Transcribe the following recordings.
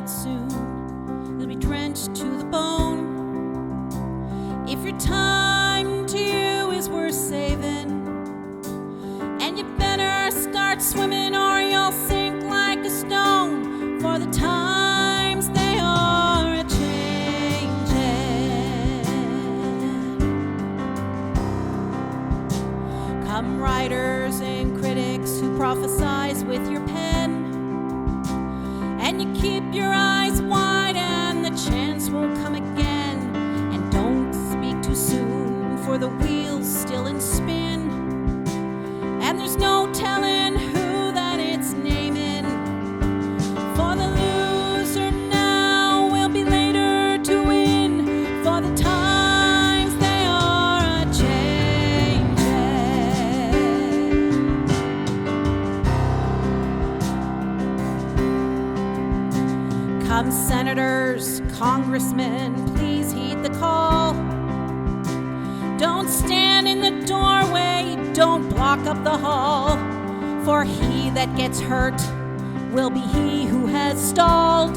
it soon. You'll be drenched to the bone. If your time to you is worth saving, and you better start swimming or you'll sink like a stone, for the times they are a-changin'. Come writers and critics who prophesize with your pen, and you keep your eyes wide and the chance will come again. And don't speak too soon, for the wheel's still in spin, and there's no telling who that it's naming. For the loser now will be later to win, for the times they are a-changin'. Come senators, congressmen, please heed the call. Don't stand in the doorway, don't block up the hall, for he that gets hurt will be he who has stalled.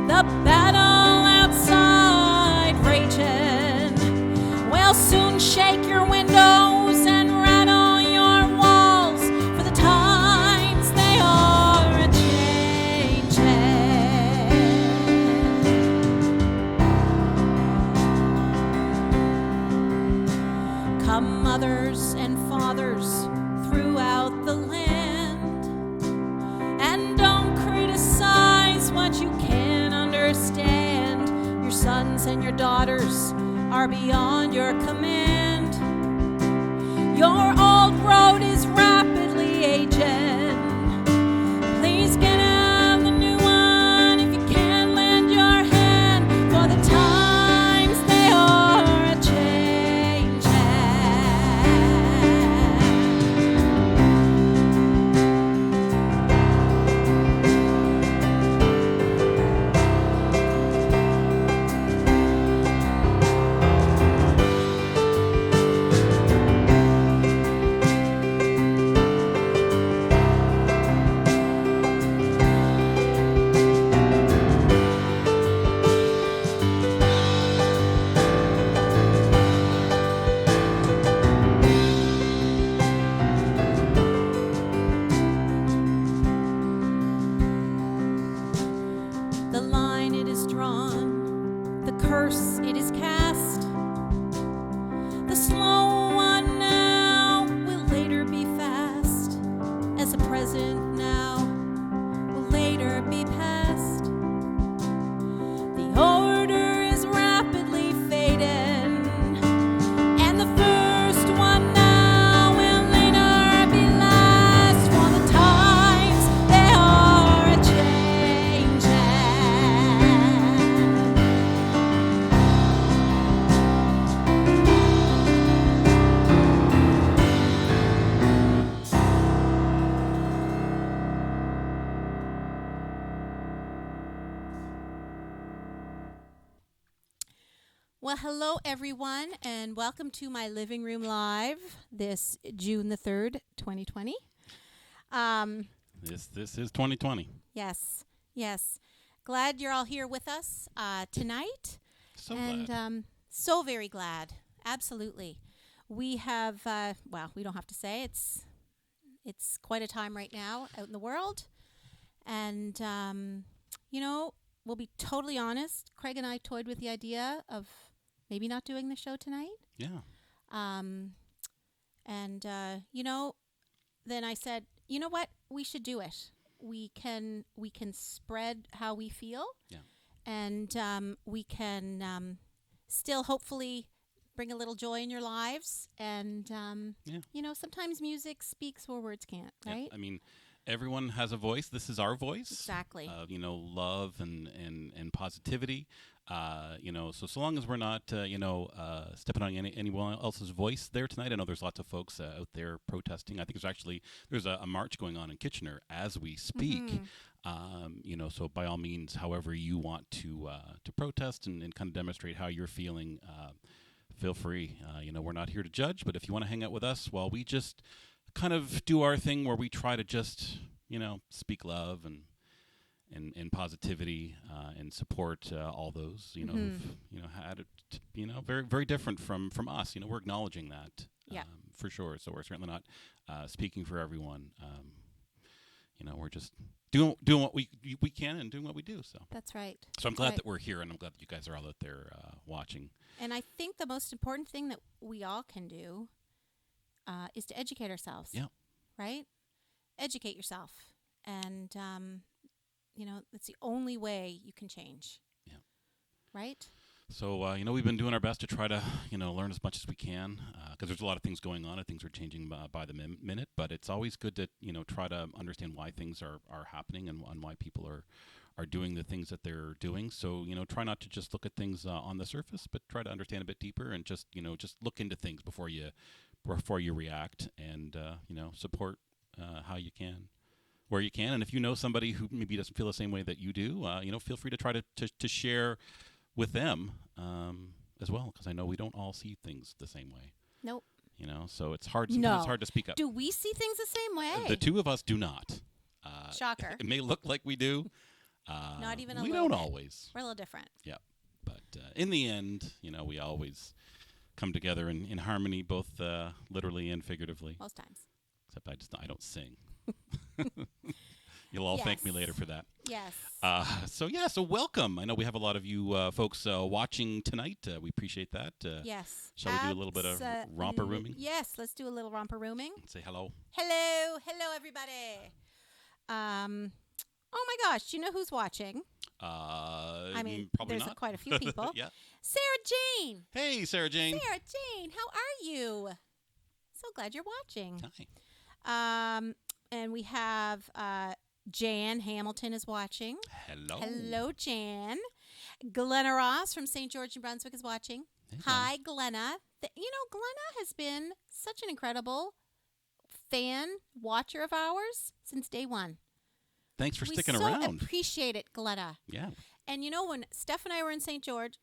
The battle outside raging will soon shake your windows and rattle your walls, for the times they are a-changin'. Come mothers and fathers throughout the land, and don't criticize what you can't understand. Your sons and your daughters are beyond your command. Your old road is rapidly aging. Please get on the new one if you can lend your hand, for the times they are a-changin'. The line it is drawn, the curse it is cast. The slow one now will later be fast, as the present now will later be past. The order is rapidly fading, and the first one now will later be last, for the times they are a-changin'. Well, hello everyone, and welcome to my living room live this June the 3rd, 2020. This is 2020. Yes. Glad you're all here with us tonight. So and glad. So very glad. Absolutely. We have, well, we don't have to say, it's quite a time right now out in the world. And, you know, we'll be totally honest. Craig and I toyed with the idea of maybe not doing the show tonight. Yeah. You know, then I said, you know what? We should do it. We can spread how we feel. Yeah. And we can still hopefully bring a little joy in your lives. And, you know, sometimes music speaks where words can't, right? Yeah. I mean, everyone has a voice. This is our voice. Exactly. You know, love and positivity. You know, so long as we're not, stepping on anyone else's voice there tonight. I know there's lots of folks out there protesting. I think there's a march going on in Kitchener as we speak. Mm-hmm. You know, so by all means, however you want to protest and kind of demonstrate how you're feeling, feel free. You know, we're not here to judge, but if you want to hang out with us while we just kind of do our thing where we try to just, you know, speak love and positivity and support all those who've had it very very different from us. We're acknowledging that for sure. So we're certainly not speaking for everyone. We're just doing what we can and doing what we do. So that's right. So I'm glad that we're here, and I'm glad that you guys are all out there watching. And I think the most important thing that we all can do is to educate ourselves. Yeah. Right? Educate yourself. And, it's the only way you can change. Yeah. Right? So, we've been doing our best to try to, learn as much as we can, because there's a lot of things going on and things are changing by the minute. But it's always good to, try to understand why things are happening and why people are doing the things that they're doing. So, try not to just look at things on the surface, but try to understand a bit deeper and just look into things before you react, and, support how you can, where you can. And if you know somebody who maybe doesn't feel the same way that you do, feel free to try to share with them as well, because I know we don't all see things the same way. Nope. So it's hard. Sometimes it's hard to speak up. Do we see things the same way? The two of us do not. Shocker. It may look like we do. Not even a we little don't bit. always. We're a little different. Yeah. But in the end, we always come together in harmony, both literally and figuratively. Most times. Except I don't sing. You'll all thank me later for that. Yes. So welcome. I know we have a lot of you folks watching tonight. We appreciate that. Yes. Shall we do a little bit of romper rooming? Yes, let's do a little romper rooming. Say hello. Hello, everybody. Oh my gosh, do you know who's watching? Probably there's not. Quite a few people. Yeah. Sarah Jane. Hey, Sarah Jane. Sarah Jane, how are you? So glad you're watching. Hi. And we have Jan Hamilton is watching. Hello. Hello, Jan. Glenna Ross from St. George, New Brunswick is watching. Hey, Hi, Glenna. Glenna has been such an incredible fan watcher of ours since day one. Thanks for sticking We around. so appreciate it, Glenna. Yeah. And when Steph and I were in St. George,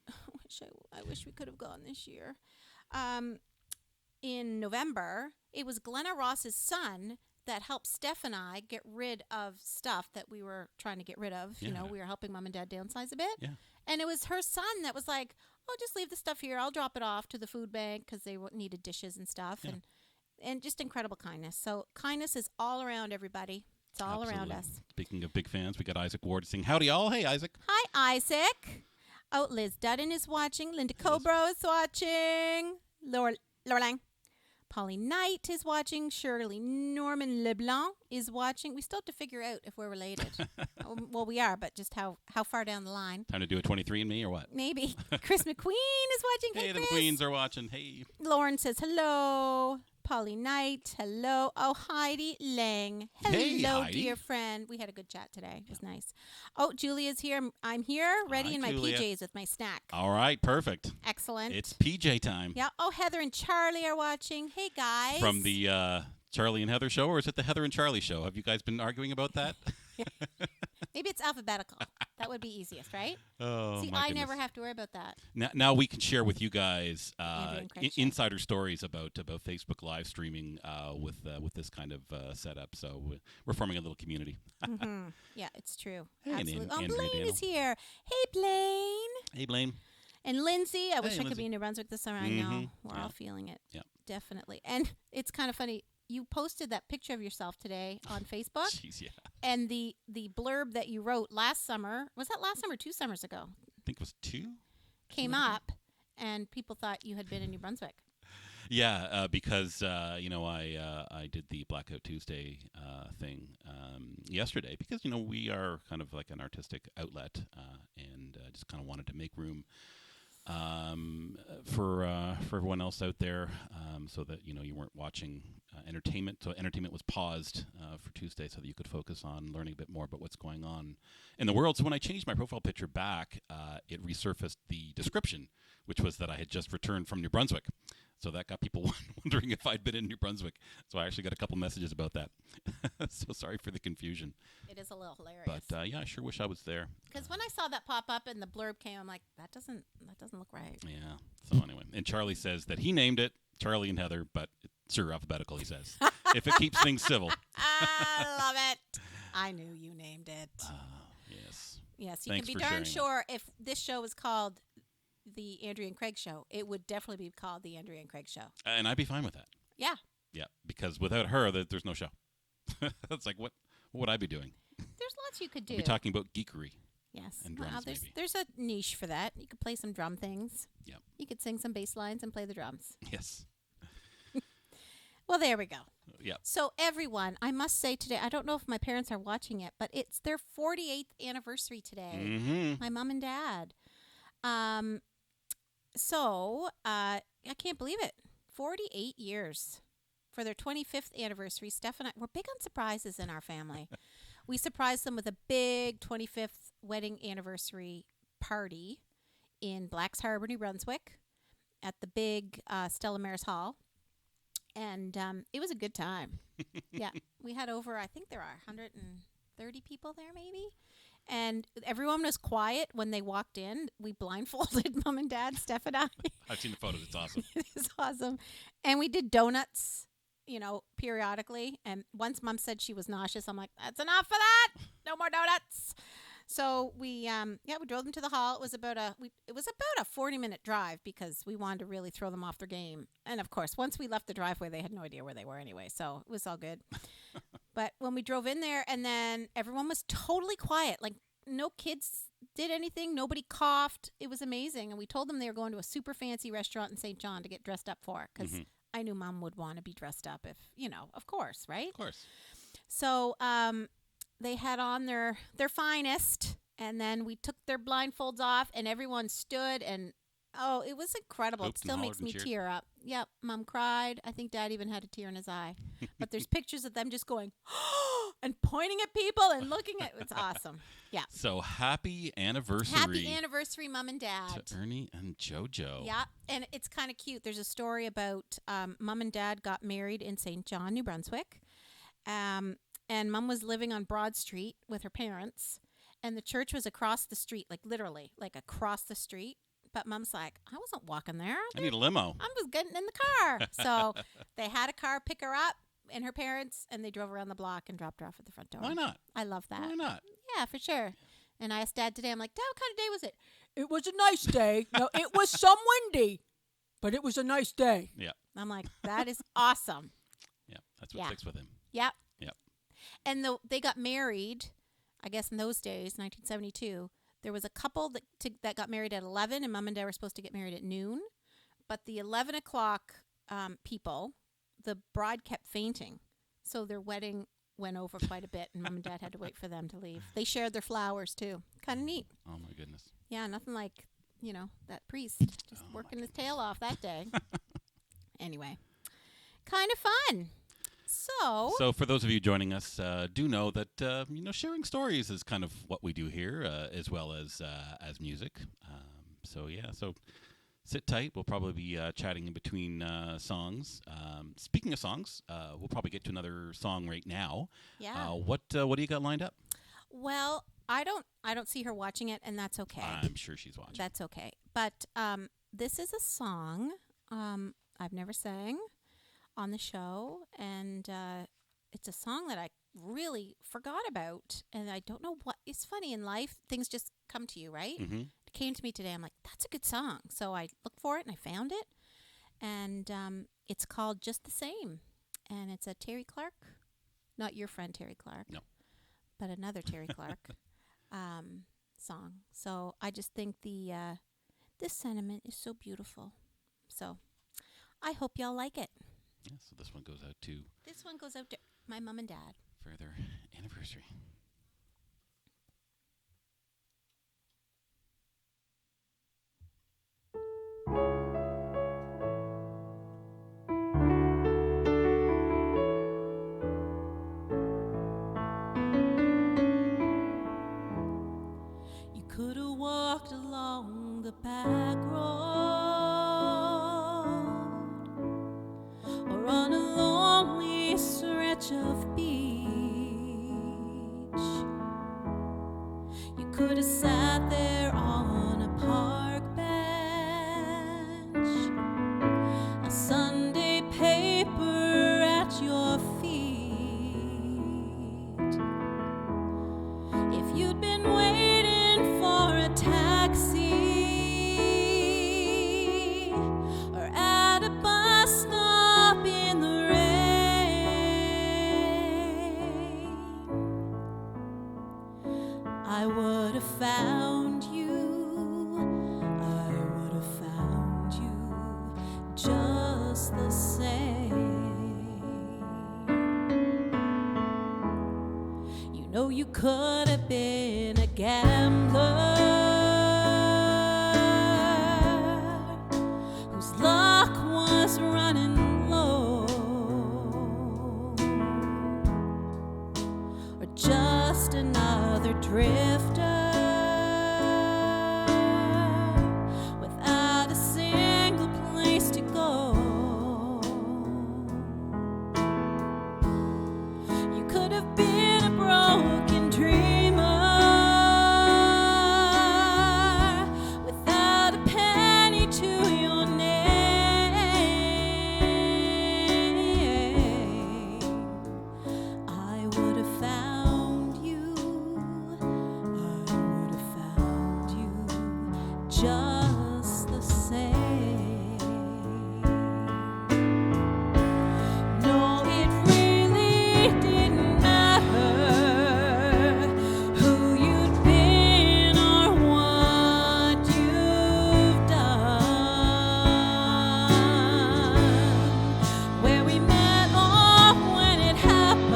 I wish we could have gone this year. In November, it was Glenna Ross's son that helped Steph and I get rid of stuff that we were trying to get rid of. Yeah. We were helping Mom and Dad downsize a bit. Yeah. And it was her son that was like, "Oh, just leave the stuff here. I'll drop it off to the food bank," because they needed dishes and stuff. Yeah. And just incredible kindness. So kindness is all around everybody. It's all around us. Speaking of big fans, we got Isaac Ward saying, howdy all. Hey, Isaac. Hi, Isaac. Oh, Liz Dudden is watching. Linda Cobro is watching. Laura Lang. Polly Knight is watching. Shirley Norman LeBlanc is watching. We still have to figure out if we're related. Well, we are, but just how far down the line. Time to do a 23andMe or what? Maybe. Chris McQueen is watching. Hey, the Chris. McQueens are watching. Hey. Lauren says hello. Polly Knight, hello. Oh, Heidi Lang. Hello, hey, Heidi. Dear friend. We had a good chat today. It was nice. Oh, Julia's here. I'm here, ready Hi, in my Julia. PJs with my snack. All right, perfect. Excellent. It's PJ time. Yeah. Oh, Heather and Charlie are watching. Hey, guys. From the Charlie and Heather show, or is it the Heather and Charlie show? Have you guys been arguing about that? Maybe it's alphabetical. That would be easiest, right? Oh, See, my I goodness. never have to worry about that. Now we can share with you guys Andrew and Craig show. insider stories about Facebook live streaming with this kind of setup. So we're forming a little community. Mm-hmm. Yeah, it's true. Hey, and Absolutely. Andrea Blaine Daniel. is here. Hey, Blaine. Hey, Blaine. And Lindsay. I wish I Lindsay. could be in New Brunswick this summer. I know. Mhm. We're Yeah. all feeling it. Yeah. Definitely. And it's kind of funny. You posted that picture of yourself today on Facebook. Jeez, yeah. And the blurb that you wrote last summer, was that last summer or 2 summers ago? I think it was 2. Came up, and people thought you had been in New Brunswick. Yeah, because I did the Blackout Tuesday thing yesterday because we are kind of like an artistic outlet and just kind of wanted to make room for everyone else out there, so that you weren't watching entertainment. So entertainment was paused for Tuesday, so that you could focus on learning a bit more about what's going on in the world. So when I changed my profile picture back, it resurfaced the description, which was that I had just returned from New Brunswick. So that got people wondering if I'd been in New Brunswick. So I actually got a couple messages about that. So sorry for the confusion. It is a little hilarious. But yeah, I sure wish I was there. Because when I saw that pop up and the blurb came, I'm like, that doesn't look right. Yeah. So anyway, and Charlie says that he named it Charlie and Heather, but it's sure alphabetical, he says. If it keeps things civil. I love it. I knew you named it. Yes. Yes, you Thanks can be for darn sharing that. sure if this show was called the Andrea and Craig Show, it would definitely be called the Andrea and Craig Show. And I'd be fine with that. Yeah. Yeah, because without her, there's no show. It's like, what would I be doing? There's lots you could do. We'd be talking about geekery. Yes. And drums, maybe. There's a niche for that. You could play some drum things. Yep. You could sing some bass lines and play the drums. Yes. Well, there we go. Yep. So everyone, I must say today, I don't know if my parents are watching it, but it's their 48th anniversary today. Mm-hmm. My mom and dad. I can't believe it. 48 years. For their 25th anniversary, Steph and I, we're big on surprises in our family. We surprised them with a big 25th wedding anniversary party in Blacks Harbor, New Brunswick, at the big Stella Maris Hall. And it was a good time. Yeah. We had over, I think there are 130 people there maybe. And everyone was quiet when they walked in. We blindfolded Mom and Dad, Steph and I. I've seen the photos. It's awesome. It was awesome. And we did donuts, periodically. And once Mom said she was nauseous, I'm like, that's enough of that. No more donuts. So we drove them to the hall. It was about a 40-minute drive because we wanted to really throw them off their game. And of course, once we left the driveway, they had no idea where they were anyway. So it was all good. But when we drove in there, and then everyone was totally quiet. Like no kids did anything. Nobody coughed. It was amazing. And we told them they were going to a super fancy restaurant in St. John to get dressed up for, because I knew Mom would want to be dressed up if, of course, right? Of course. So they had on their finest, and then we took their blindfolds off, and everyone stood, and it was incredible. Hooped It still and makes hollered me and cheered. tear up. Yep, Mom cried. I think Dad even had a tear in his eye. But there's pictures of them just going, and pointing at people and looking at. It's awesome. Yeah. So happy anniversary. Happy anniversary, Mom and Dad. to Ernie and JoJo. Yeah, and it's kind of cute. There's a story about Mom and Dad got married in St. John, New Brunswick. And Mom was living on Broad Street with her parents, and the church was across the street, like literally, like across the street. But Mom's like, I wasn't walking there. I need a limo. I was getting in the car. So they had a car pick her up and her parents, and they drove around the block and dropped her off at the front door. Why not? I love that. Why not? Yeah, for sure. And I asked Dad today, I'm like, Dad, what kind of day was it? It was a nice day. No, it was some windy, but it was a nice day. Yeah. I'm like, that is awesome. Yeah. That's what sticks with him. Yep. Yep. And they got married, I guess in those days, 1972. There was a couple that got married at 11, and Mom and Dad were supposed to get married at noon. But the 11 o'clock people, the bride kept fainting. So their wedding went over quite a bit, and Mom and Dad had to wait for them to leave. They shared their flowers, too. Kind of neat. Oh, my goodness. Yeah, nothing like, that priest just working his tail off that day. Anyway, kind of fun. So for those of you joining us, do know that sharing stories is kind of what we do here, as well as music. So sit tight. We'll probably be chatting in between songs. Speaking of songs, we'll probably get to another song right now. yeah. What do you got lined up? Well, I don't see her watching it, and that's okay. I'm sure she's watching. That's okay. But this is a song I've never sang on the show, and it's a song that I really forgot about, and I don't know what. It's funny in life, things just come to you, right? Mm-hmm. It came to me today. I'm like, that's a good song. So I looked for it, and I found it, and it's called Just the Same, and it's a Terri Clark, not your friend Terri Clark, No. but another Terri Clark song. So I just think this sentiment is so beautiful. So I hope y'all like it. Yeah, so this one goes out to This one goes out to my mom and dad. for their anniversary. You could have walked along the back road or on a lonely stretch of beach. You could have sat there on a park bench, a Sunday paper at your feet. If you'd been waiting you could have been a gambler whose luck was running low, or just another drifter without a single place to go. You could have been a broken dreamer without a penny to your name. I would have found you. I would have found you just the same. No, it really didn't matter who you'd been or what you've done, where we met or when it happened.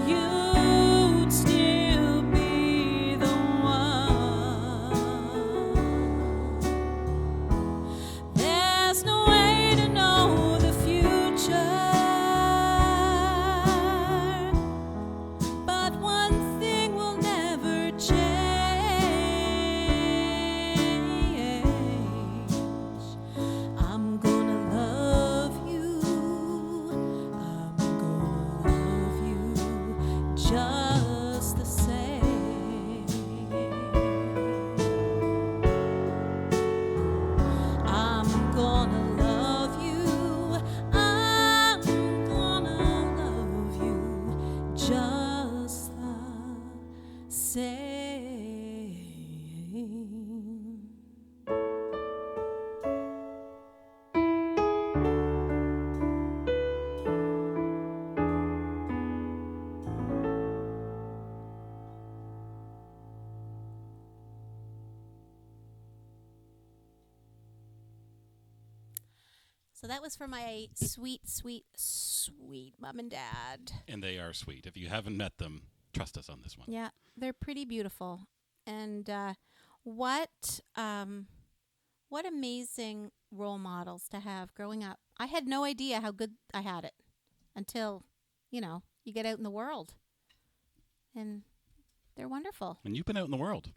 You'd still be the one. There's no way to know the future, but one thing will never change. I'm gonna love you. I'm gonna love you just the same. I'm gonna love you. I'm gonna love you just the same. So that was for my sweet, sweet, sweet mom and dad. And they are sweet. If you haven't met them, trust us on this one. Yeah, they're pretty beautiful. And what amazing role models to have growing up. I had no idea how good I had it until, you get out in the world. And they're wonderful. And you've been out in the world.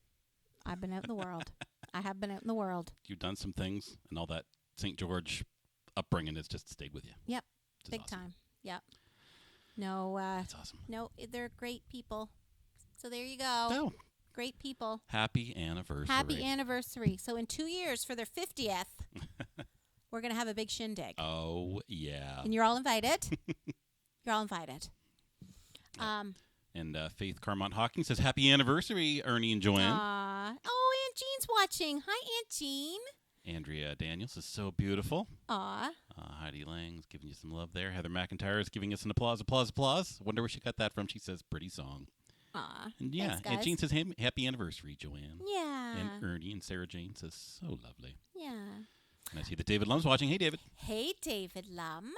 I've been out in the world. I have been out in the world. You've done some things, and all that St. George upbringing has just stayed with you. Yep, Which is big awesome. time. Yep. No, That's awesome. no, they're great people. So there you go. Oh, Great people. happy anniversary. Happy anniversary. So in 2 years for their 50th, we're going to have a big shindig. Oh, yeah. And you're all invited. You're all invited. And Faith Carmont Hawking says, happy anniversary, Ernie and Joanne. Aw. Oh, Aunt Jean's watching. Hi, Aunt Jean. Andrea Daniels is so beautiful. Aw. Heidi Lang's giving you some love there. Heather McIntyre is giving us an applause, applause, applause. Wonder where she got that from. She says, pretty song. Aw. And yeah, Thanks, Aunt guys. Jean says, happy anniversary, Joanne. Yeah. And Ernie and Sarah Jane says, so lovely. Yeah. And I see that David Lum's watching. Hey, David. Hey, David Lum.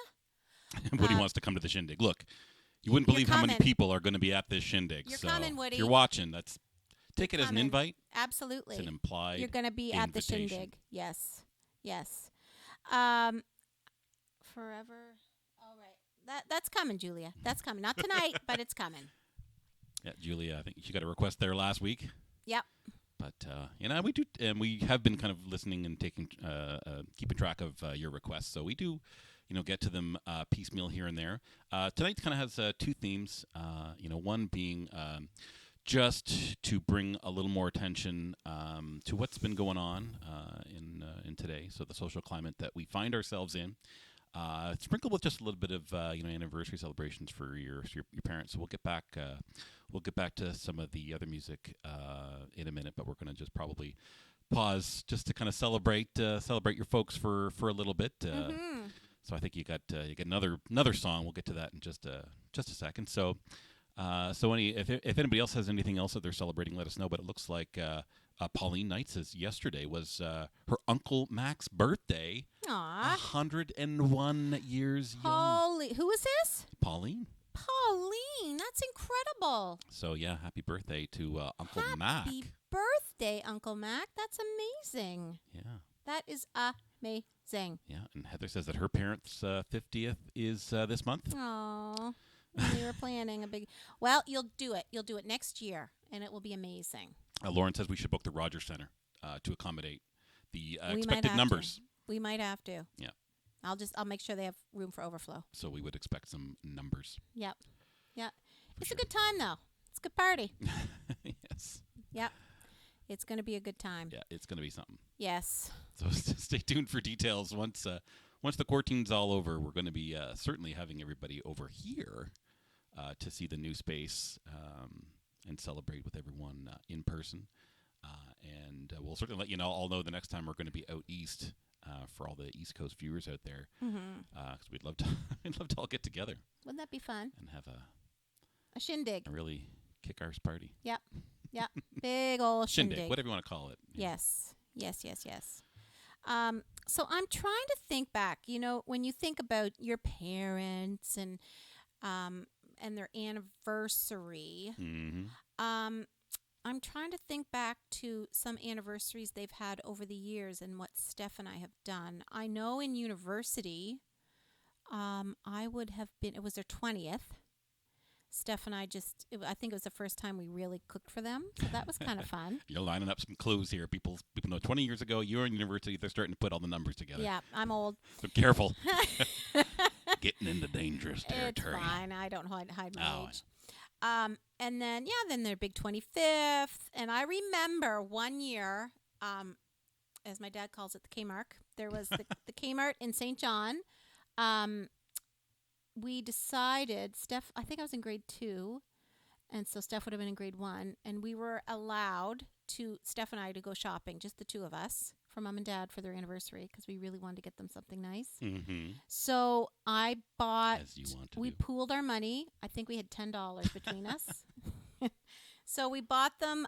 Woody wants to come to the shindig. Look, you wouldn't You're believe how many coming. people are going to be at this shindig. You're so coming, Woody. if you're watching, take it as an coming. invite. Absolutely. It's an implied You're going to be at the invitation. shindig. Yes. Yes. Forever. All right. That's coming, Julia. That's coming. Not tonight, but it's coming. Yeah, Julia, I think she got a request there last week. Yep. But we do, and we have been kind of listening and taking, keeping track of your requests. So we do, get to them piecemeal here and there. Tonight kind of has two themes. One being just to bring a little more attention to what's been going on in today. So the social climate that we find ourselves in. Sprinkled with just a little bit of anniversary celebrations for your parents. So we'll get back to some of the other music in a minute, but we're going to just probably pause just to kind of celebrate your folks for a little bit. So I think you got another song. We'll get to that in just a second. So if anybody else has anything else that they're celebrating, let us know. But it looks like Pauline Knight says yesterday was her Uncle Mac's birthday. Aw. 101 years young. Holy, who is this? Pauline. Colleen, that's incredible. So, yeah, happy birthday to Uncle Mac. Happy birthday, Uncle Mac. That's amazing. Yeah. That is amazing. Yeah, and Heather says that her parents' 50th is this month. Oh, we were planning a big... Well, you'll do it. You'll do it next year, and it will be amazing. Lauren says we should book the Rogers Center to accommodate the We might expected have numbers. to. We might have to. Yeah. I'll make sure they have room for overflow. So we would expect some numbers. Yep. Yeah. It's sure. a good time, though. It's a good party. Yes. Yep. It's going to be a good time. Yeah, it's going to be something. Yes. So stay tuned for details. Once the quarantine's all over, we're going to be certainly having everybody over here to see the new space and celebrate with everyone in person. And we'll certainly let you all know the next time we're going to be out east for all the East Coast viewers out there. Because we'd love to all get together. Wouldn't that be fun? And have a shindig. A really kick-arse party. Yep. Yep. Big old shindig. Whatever you want to call it. Yes. Yes. So I'm trying to think back. When you think about your parents and their anniversary, I'm trying to think back to some anniversaries they've had over the years and what Steph and I have done. I know in university, I would have been, it was their 20th. Steph and I I think it was the first time we really cooked for them. So that was kind of fun. You're lining up some clues here. People know 20 years ago, you were in university, they're starting to put all the numbers together. Yeah, I'm old. So careful. Getting into dangerous territory. It's fine. I don't hide my age. And then their big 25th. And I remember one year, as my dad calls it, the Kmart. There was the Kmart in St. John. We decided, I think I was in grade 2, and so Steph would have been in grade 1, and we were allowed Steph and I to go shopping, just the two of us, for Mom and Dad for their anniversary, because we really wanted to get them something nice. Mm-hmm. So I bought, as you want to we do. pooled our money. I think we had $10 between us. So we bought them,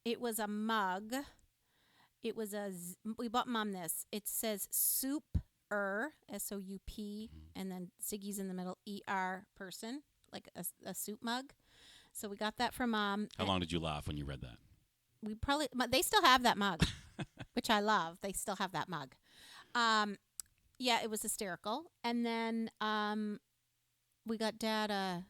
it was a mug. We bought Mom this. It says Soup. S-O-U-P, and then Ziggy's in the middle, E-R person, like a soup mug. So we got that for Mom. How long did you laugh when you read that? They still have that mug, which I love. They still have that mug. Yeah, it was hysterical. And then we got Dad I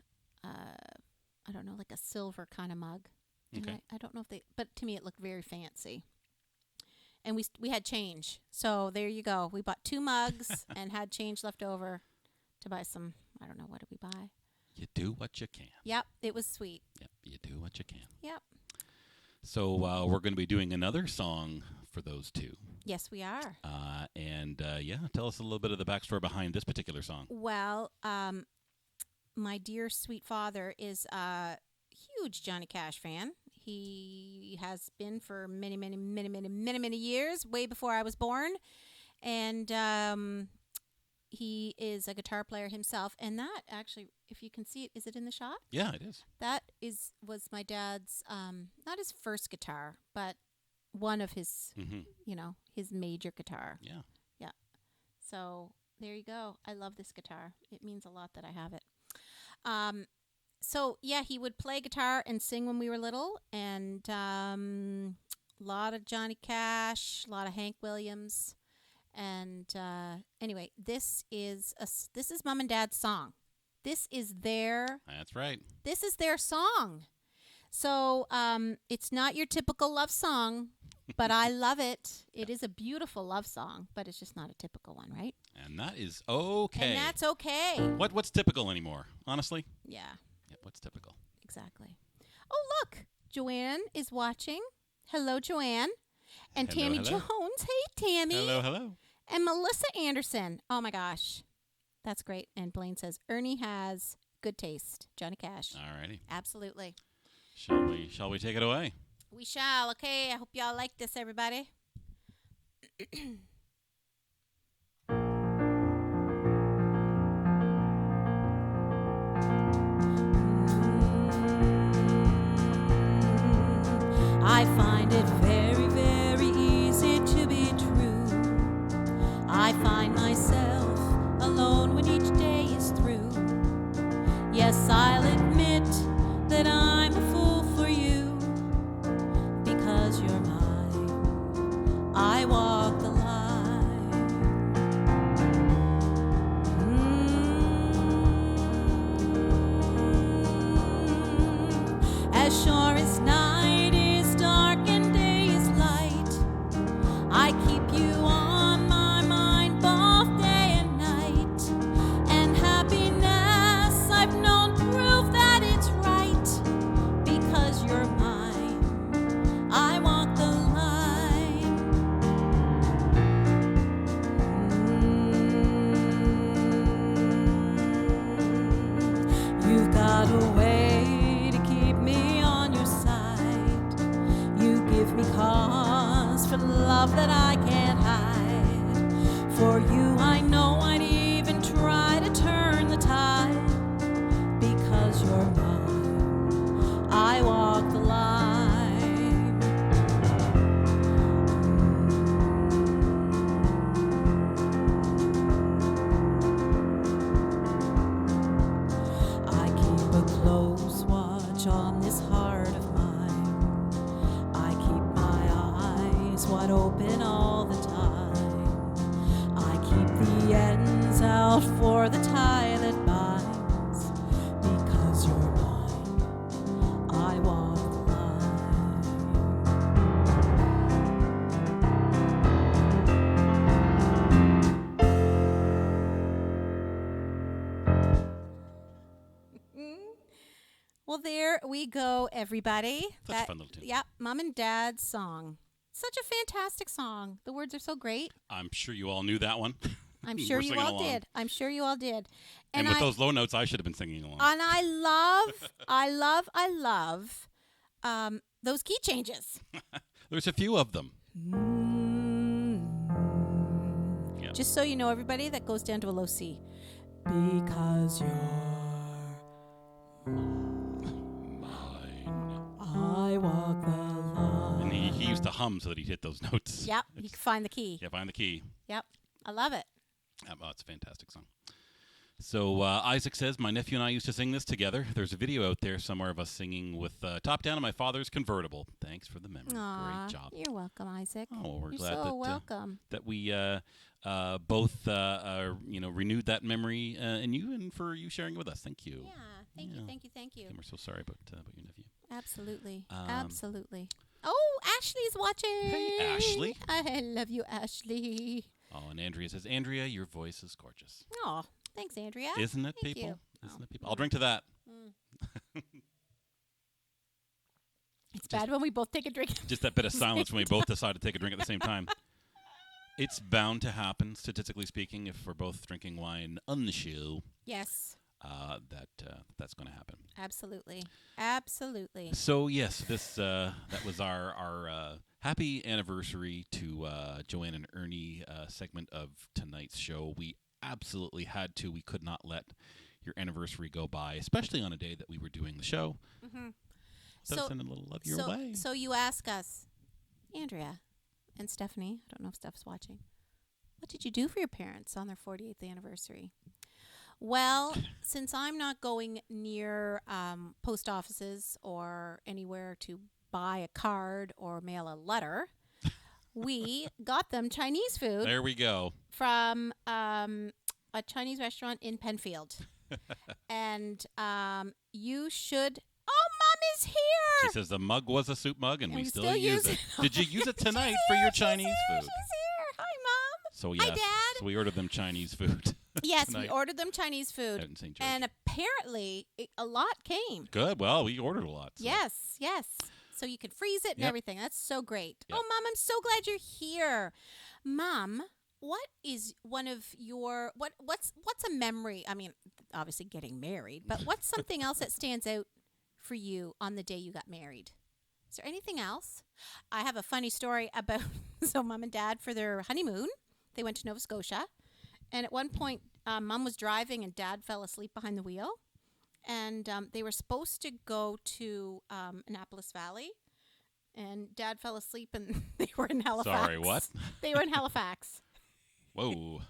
don't know, like a silver kind of mug. Okay. I don't know but to me it looked very fancy. And we had change. So there you go. We bought 2 mugs and had change left over to buy some, I don't know, what did we buy? You do what you can. Yep, it was sweet. Yep, you do what you can. Yep. So we're going to be doing another song for those two. Yes, we are. Tell us a little bit of the backstory behind this particular song. Well, my dear sweet father is a huge Johnny Cash fan. He has been for many, many, many, many, many, many years, way before I was born. And he is a guitar player himself. And that actually, if you can see it, is it in the shot? Yeah, it is. That was my dad's, not his first guitar, but one of his, his major guitar. Yeah. Yeah. So there you go. I love this guitar. It means a lot that I have it. So, yeah, he would play guitar and sing when we were little, and a lot of Johnny Cash, a lot of Hank Williams. And anyway, this is Mom and Dad's song. This is their... That's right. This is their song. So it's not your typical love song, but I love it. It is a beautiful love song, but it's just not a typical one, right? And that is okay. And that's okay. What's typical anymore, honestly? Yeah. What's typical? Exactly. Oh, look. Joanne is watching. Hello, Joanne. And Hello, Tammy hello. Jones. Hey, Tammy. Hello. And Melissa Anderson. Oh, my gosh. That's great. And Blaine says, Ernie has good taste. Johnny Cash. All righty. Absolutely. Shall we take it away? We shall. Okay. I hope y'all like this, everybody. I find it very, very easy to be true. I find myself alone when each day is through. a love that I can't hide. For you, I know I'd even try to turn the tide. Because you're mine, I walk the line. I keep a close watch on this heart of mine. I keep my eyes wide open all the time. I keep the ends out for the tie that binds. Because you're mine, I walk the line. Well, there we go, everybody. Such a fun little tune. Yep, Mom and Dad's song. Such a fantastic song. The words are so great. I'm sure you all knew that one. I'm sure We're you singing all along. did. I'm sure you all did. And with those low notes, I should have been singing along. And I love those key changes. There's a few of them. Yep. Just so you know, everybody, that goes down to a low C. Because you're Mine. I walk the line. And he used to hum so that he'd hit those notes. Yep, you can find the key. Yeah, find the key. Yep, I love it. Oh, it's a fantastic song. So Isaac says, my nephew and I used to sing this together. There's a video out there somewhere of us singing with top down in my father's convertible. Thanks for the memory. Aw, Great job. you're welcome, Isaac. Oh, well, we're You're glad so welcome. that we both renewed that memory in you and for you sharing it with us. Thank you. Yeah, thank you. And we're so sorry about your nephew. Absolutely, absolutely. Oh, Ashley's watching. Hey, Ashley. I love you, Ashley. Oh, and Andrea says, Andrea, your voice is gorgeous. Oh, thanks, Andrea. Isn't it, Thank people? you. Isn't it, people? I'll drink to that. It's bad when we both take a drink. Just that bit of silence when we both decide to take a drink at the same time. It's bound to happen, statistically speaking, if we're both drinking wine on the show. Yes. That's going to happen. Absolutely. So yes, this that was our happy anniversary to Joanne and Ernie segment of tonight's show. We absolutely had to. We could not let your anniversary go by, especially on a day that we were doing the show. Mm-hmm. So send a little love your way. So you ask us, Andrea and Stephanie, I don't know if Steph's watching, what did you do for your parents on their 48th anniversary? Well, since I'm not going near post offices or anywhere to buy a card or mail a letter, we got them Chinese food. There we go. From a Chinese restaurant in Penfield. And you should... Oh, Mom is here! She says the mug was a soup mug, and we still use it. Did you use it tonight for your Chinese food? She's here. Hi, Mom. So yes, Hi, Dad. so we ordered them Chinese food. Yes, tonight. we ordered them Chinese food. Out in St. George. And apparently, a lot came. Good. Well, we ordered a lot. So. Yes. So you could freeze it and everything. That's so great. Yep. Oh, Mom, I'm so glad you're here. Mom, what is one of your what's a memory? I mean, obviously getting married, but what's something else that stands out for you on the day you got married? Is there anything else? I have a funny story about so Mom and Dad for their honeymoon, they went to Nova Scotia, and at one point, Mom was driving and Dad fell asleep behind the wheel, and they were supposed to go to Annapolis Valley, and Dad fell asleep and they were in Halifax. Sorry, what? They were in Halifax. Whoa.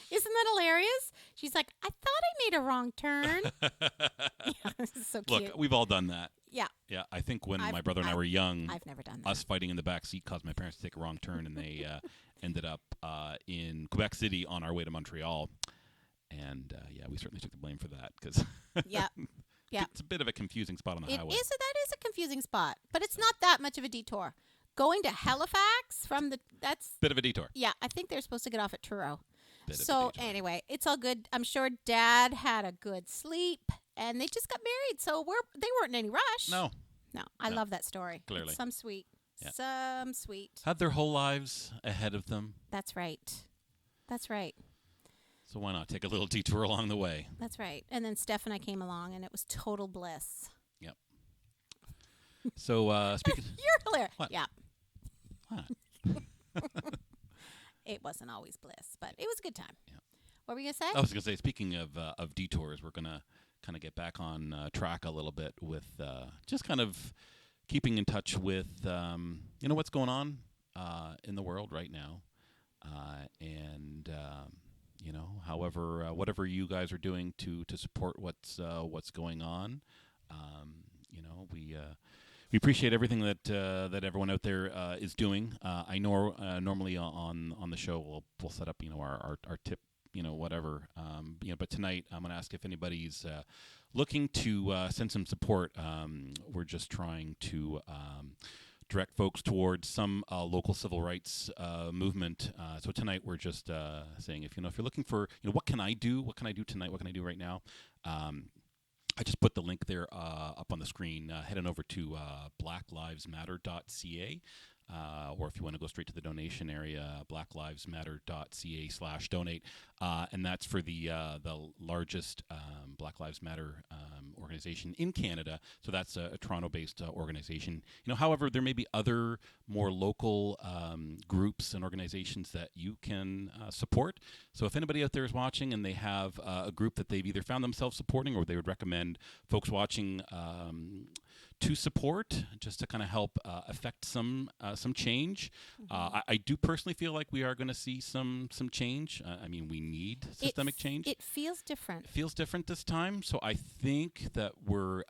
Isn't that hilarious? She's like, I thought I made a wrong turn. Yeah, this is so cute. Look, we've all done that. Yeah. Yeah, I think when my brother and I were young, I've never done that. us fighting in the back seat caused my parents to take a wrong turn, and they ended up in Quebec City on our way to Montreal. And we certainly took the blame for that because Yeah. it's a bit of a confusing spot on the highway. That is a confusing spot, but it's not that much of a detour. Going to Halifax that's Bit of a detour. Yeah, I think they're supposed to get off at Truro. Bit of a So detour. anyway, it's all good. I'm sure Dad had a good sleep, and they just got married, so they weren't in any rush. No. I love that story. Clearly. It's some sweet. Yeah. Some sweet. Had their whole lives ahead of them. That's right. So why not take a little detour along the way? That's right. And then Steph and I came along, and it was total bliss. Yep. So speaking... You're hilarious. What? Yeah. What? It wasn't always bliss, but it was a good time. Yeah. What were you going to say? I was going to say, speaking of detours, we're going to kind of get back on track a little bit with just kind of keeping in touch with what's going on in the world right now, and however whatever you guys are doing to support what's going on. We appreciate everything that everyone out there is doing. I know normally on the show we'll set up our tip whatever but tonight I'm going to ask if anybody's looking to send some support. We're just trying to direct folks towards some local civil rights movement. So tonight we're just saying if you're looking for what can I do tonight, what can I do right now. I just put the link there up on the screen. Head on over to blacklivesmatter.ca. Or if you want to go straight to the donation area, blacklivesmatter.ca/donate, and that's for the largest Black Lives Matter organization in Canada. So that's a Toronto-based organization. However, there may be other more local groups and organizations that you can support. So if anybody out there is watching and they have a group that they've either found themselves supporting or they would recommend folks watching to support, just to kind of help affect some change. I do personally feel like we are going to see some change. We need systemic change. It feels different. It feels different this time. So I think that we're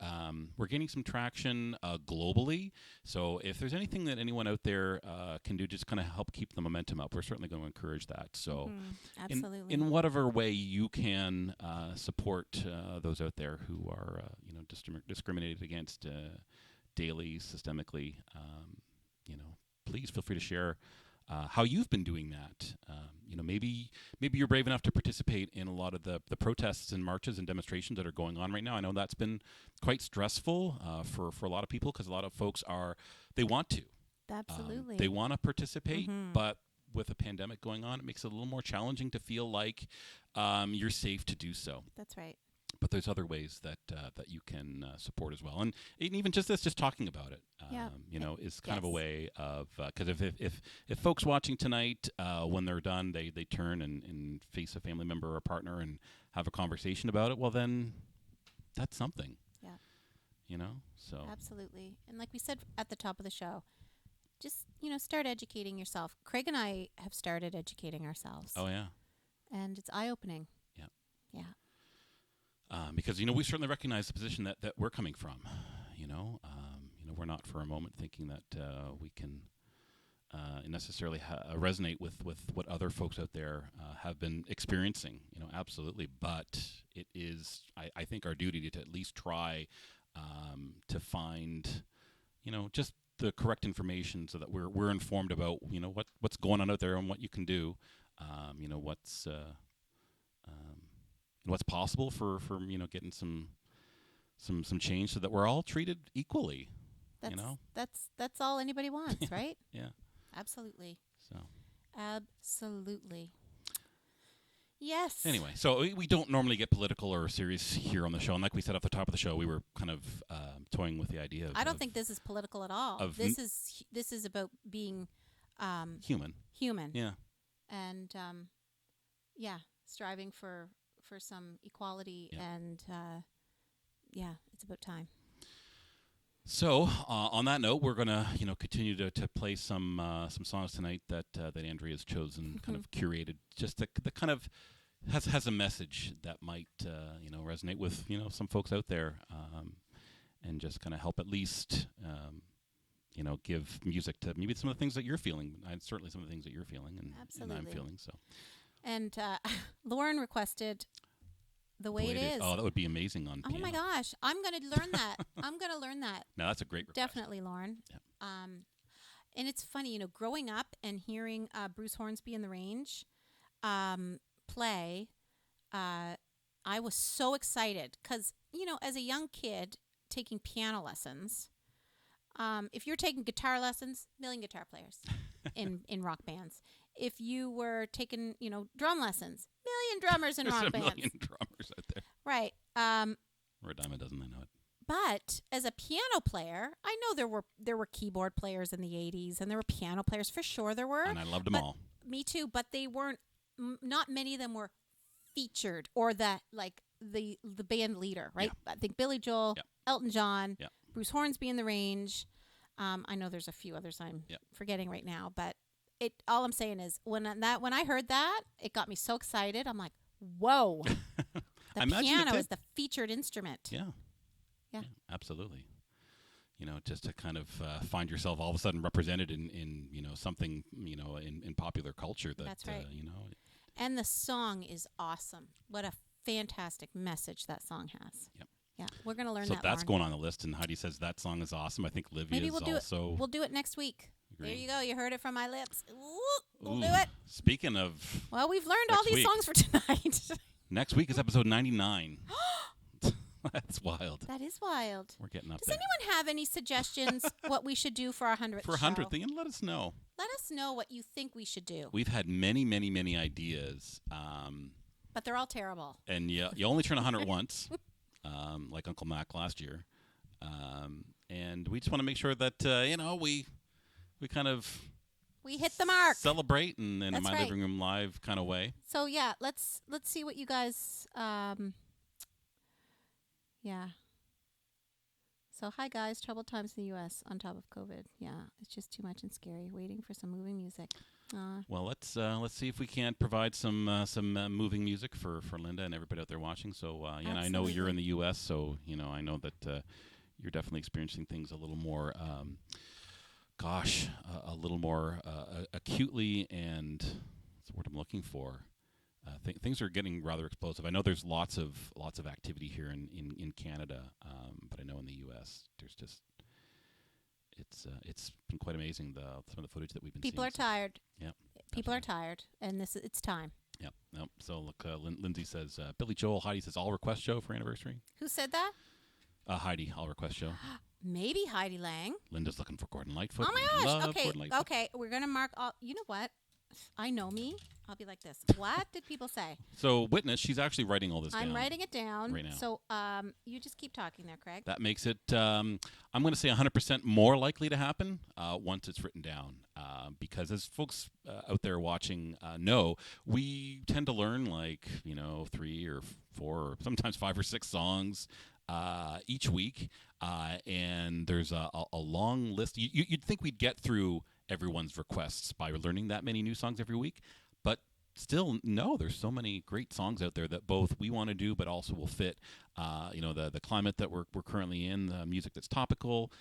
gaining some traction globally. So if there's anything that anyone out there can do, just kind of help keep the momentum up, we're certainly going to encourage that. So absolutely, in whatever way you can support those out there who are discriminated against daily, systemically, please feel free to share how you've been doing that. Maybe you're brave enough to participate in a lot of the protests and marches and demonstrations that are going on right now. I know that's been quite stressful for a lot of people because a lot of folks they want to. Absolutely. They want to participate, but with a pandemic going on, it makes it a little more challenging to feel like you're safe to do so. That's right. But there's other ways that you can support as well, and even just talking about it, is kind of a way of because if folks watching tonight, when they're done, they turn and face a family member or a partner and have a conversation about it, well then, that's something. Yeah. So absolutely, and like we said at the top of the show, just start educating yourself. Craig and I have started educating ourselves. Oh yeah. And it's eye-opening. Yeah. Yeah. Because we certainly recognize the position that we're coming from. We're not for a moment thinking that we can necessarily resonate with what other folks out there have been experiencing. Absolutely. But it is, I think, our duty to at least try to find, just the correct information so that we're informed about what's going on out there and what you can do. What's possible for getting some change so that we're all treated equally. That's all anybody wants, right? Yeah. Absolutely. So. Absolutely. Yes. Anyway, so we don't normally get political or serious here on the show, and like we said off the top of the show, we were kind of toying with the idea of. I don't think this is political at all. This is about being human. Human. Yeah. And striving for some equality, and it's about time. So on that note, we're gonna continue to play some songs tonight that Andrea's chosen, kind of curated, just that kind of has a message that might resonate with some folks out there, and just kind of help at least give music to maybe some of the things that you're feeling, and certainly some of the things that you're feeling and I'm feeling. So. And Lauren requested The Way It Is. Oh, that would be amazing on piano. Oh my gosh, I'm going to learn that. I'm going to learn that. No, that's a great request. Definitely, Lauren. Yep. And it's funny, growing up and hearing Bruce Hornsby and the Range play, I was so excited because, as a young kid taking piano lessons, if you're taking guitar lessons, million guitar players in rock bands. If you were taking, drum lessons, million drummers in rock bands. There's a million drummers out there. Right. Or a dime a dozen, I know it. But as a piano player, I know there were keyboard players in the 80s, and there were piano players for sure. There were, And I loved them but all. Me too, but they weren't. Not many of them were featured or the band leader, right? Yeah. I think Billy Joel, Yeah. Elton John, Yeah. Bruce Hornsby in the Range. I know there's a few others I'm forgetting right now, but all I'm saying is when I heard that, it got me so excited. I'm like, whoa. The piano is the featured instrument. Yeah. Yeah. Absolutely. Just to kind of find yourself all of a sudden represented in something, in popular culture. That's right. And the song is awesome. What a fantastic message that song has. Yep. Yeah, we're going to learn so that. So that's Lauren. going on the list, and Heidi says that song is awesome. I think Livia Maybe is also... We'll do it next week. Agree. There you go. You heard it from my lips. We'll do it. Speaking of... Well, we've learned all these songs for tonight. Next week is episode 99. That's wild. That is wild. We're getting up Does there. anyone have any suggestions what we should do for our 100th For 100th thing, and let us know. Let us know what you think we should do. We've had many, many, many ideas. But they're all terrible. And you only turn 100 once, like Uncle Mac last year. And we just want to make sure that, we kind of... We hit the mark. Celebrate in a My right. Living Room Live kind of way. So, yeah, let's see what you guys... Yeah. So, hi, guys. Troubled times in the U.S. on top of COVID. Yeah, it's just too much and scary. Waiting for some moving music. Well, let's see if we can't provide some moving music for Linda and everybody out there watching. So, and I know you're in the U.S., so, I know that you're definitely experiencing things a little more, a little more acutely, and that's the word I'm looking for. Things are getting rather explosive. I know there's lots of activity here in Canada, but I know in the U.S. there's just it's been quite amazing some of the footage that we've been seeing. People are tired. Yeah, people are tired, and it's time. Yep. Nope. So look, Lindsay says Billy Joel. Heidi says all request show for anniversary. Who said that? Heidi, all request show. Maybe Heidi Lang. Linda's looking for Gordon Lightfoot. Oh my gosh! Okay. Okay. We're gonna mark all. You know what? I know me. I'll be like this. What did people say? So witness, she's actually writing all this down. I'm writing it down right now. So you just keep talking there, Craig. That makes it, I'm going to say 100% more likely to happen once it's written down. Because as folks out there watching know, we tend to learn 3 or 4 or sometimes 5 or 6 songs each week. And there's a long list. You'd think we'd get through everyone's requests by learning that many new songs every week, but still, no, there's so many great songs out there that both we want to do, but also will fit, the climate that we're currently in, the music that's topical,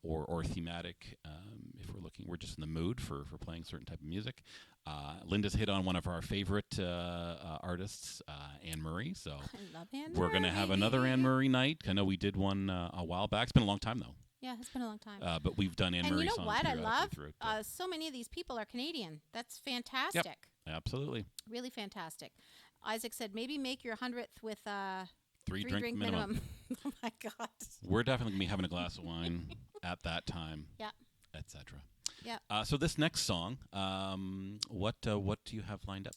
or thematic. If we're just in the mood for playing certain type of music. Linda's hit on one of our favorite artists, Anne Murray. So I love Anne we're going to have another Anne Murray night. I know we did one a while back. It's been a long time though. Yeah, it's been a long time. But we've done Anne Murray songs. And you know what I love? Throughout so many of these people are Canadian. That's fantastic. Yep, absolutely. Really fantastic. Isaac said maybe make your 100th with 3-drink minimum. Oh my God. We're definitely going to be having a glass of wine at that time. Yeah. Etc. Yeah. So this next song, what do you have lined up?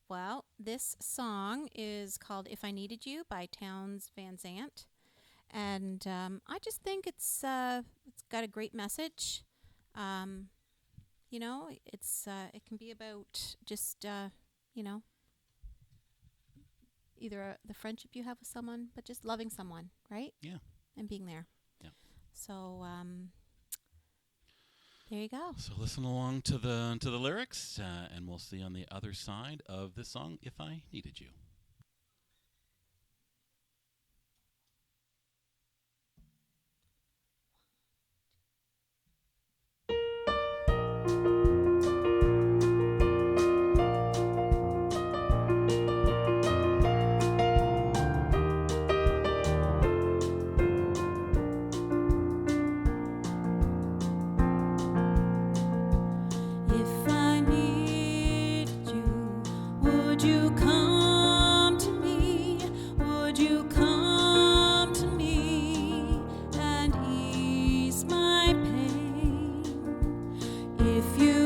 Well, this song is called "If I Needed You" by Townes Van Zandt. And I just think it's got a great message. It can be about just either the friendship you have with someone, but just loving someone, right? Yeah. And being there. Yeah. So there you go. So listen along to the lyrics, and we'll see on the other side of this song, "If I Needed You." If I needed you, would you come to me? Would you come to me and ease my pain? If you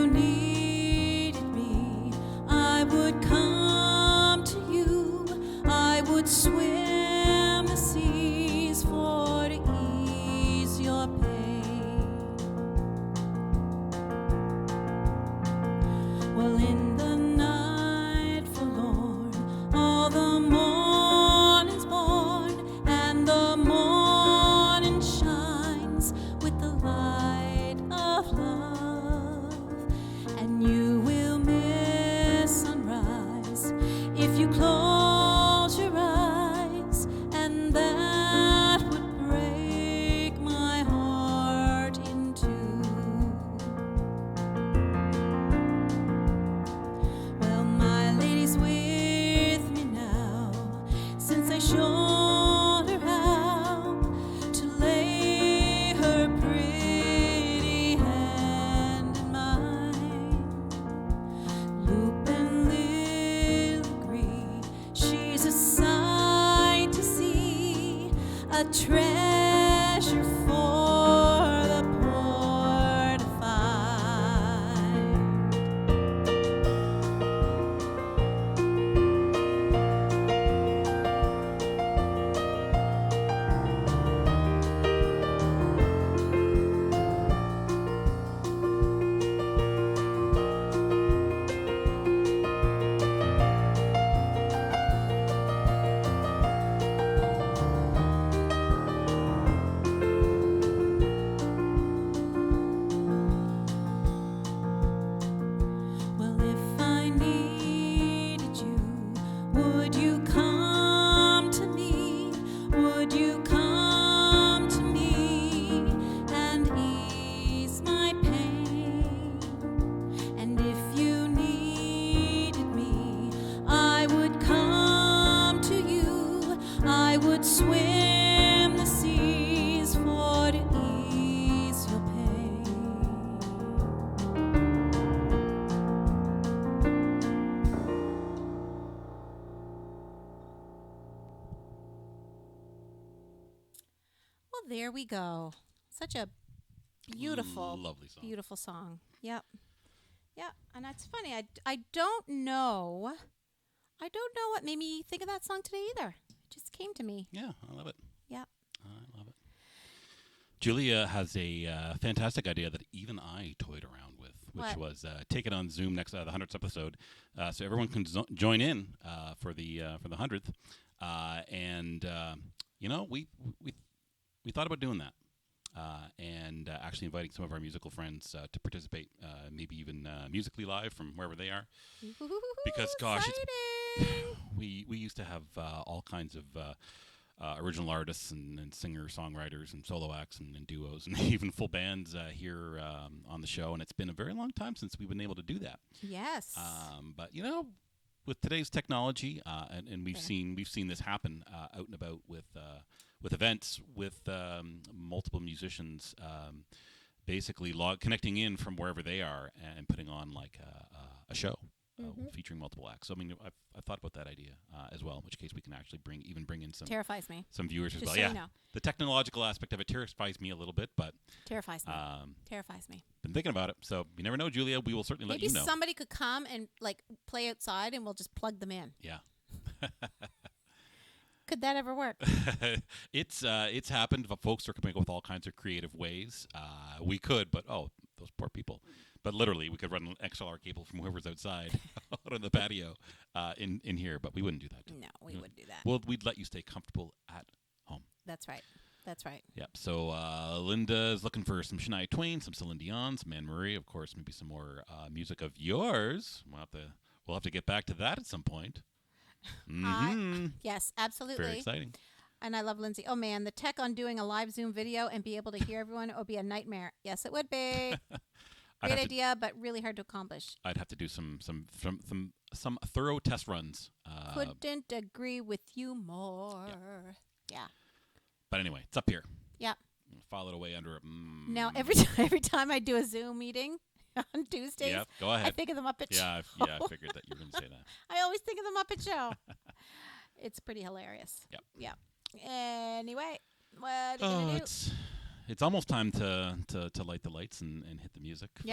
Well, in the night forlorn, all the morning's born, and the morning shines with the light of love. And you will miss sunrise if you close your eyes, and that would break my heart in two. Well, my lady's with me now, since I showed her how to lay her pretty hand in mine. Loop and Lily agree, she's a sight to see, a treasure for the poor to find. Well, if I needed you, would you come to me? Would you come to me and ease my pain? And if you needed me, I would come to you. I would swim the seas for to ease your pain. Well, there we go. Such a beautiful, Lovely song. beautiful song. Yep. Yep. And that's funny. I don't know. I don't know what made me think of that song today either. It just came to me. Yeah, I love it. Yep. I love it. Julia has a fantastic idea that even I toyed around with, which What? was take it on Zoom next the 100th episode, so everyone can join in for the 100th. And you know, we thought about doing that, and actually inviting some of our musical friends to participate, maybe even musically live from wherever they are. Because, gosh, exciting. We used to have all kinds of original artists and singer-songwriters and solo acts and duos and even full bands here on the show, and it's been a very long time since we've been able to do that. Yes. But you know, with today's technology, and we've Yeah. seen this happen out and about with events with multiple musicians, basically connecting in from wherever they are and putting on like a show. Featuring multiple acts. So I mean, I've thought about that idea as well. In which case, we can actually bring in some Terrifies me. viewers as Just well. so Yeah, you know. the technological aspect of it terrifies me a little bit, but Terrifies me. Terrifies me. been thinking about it. So you never know, Julia. We will certainly Maybe let you know. somebody could come and like play outside, and we'll just plug them in. Yeah. Could that ever work? It's happened. Folks are coming up with all kinds of creative ways. We could, but those poor people. But literally, we could run an XLR cable from whoever's outside out on the patio in here, but we wouldn't do that. No, we wouldn't do that. Well, we'd let you stay comfortable at home. That's right. That's right. Yep. So Linda is looking for some Shania Twain, some Celine Dion, some Anne Marie, of course, maybe some more music of yours. We'll have to get back to that at some point. Yes, absolutely. Very exciting. And I love Lindsay. Oh man, the tech on doing a live Zoom video and be able to hear everyone, it would be a nightmare. Yes, it would be. Great idea, but really hard to accomplish. I'd have to do some thorough test runs. Couldn't agree with you more. Yeah. But anyway, it's up here. Yeah. File it away under. Now every time I do a Zoom meeting on Tuesdays, Yeah, go ahead. I think of the Muppet Show. Yeah, I figured that you were going to say that. I always think of the Muppet Show. It's pretty hilarious. Yep. Yeah. Anyway, what are you gonna do? It's almost time to light the lights and hit the music for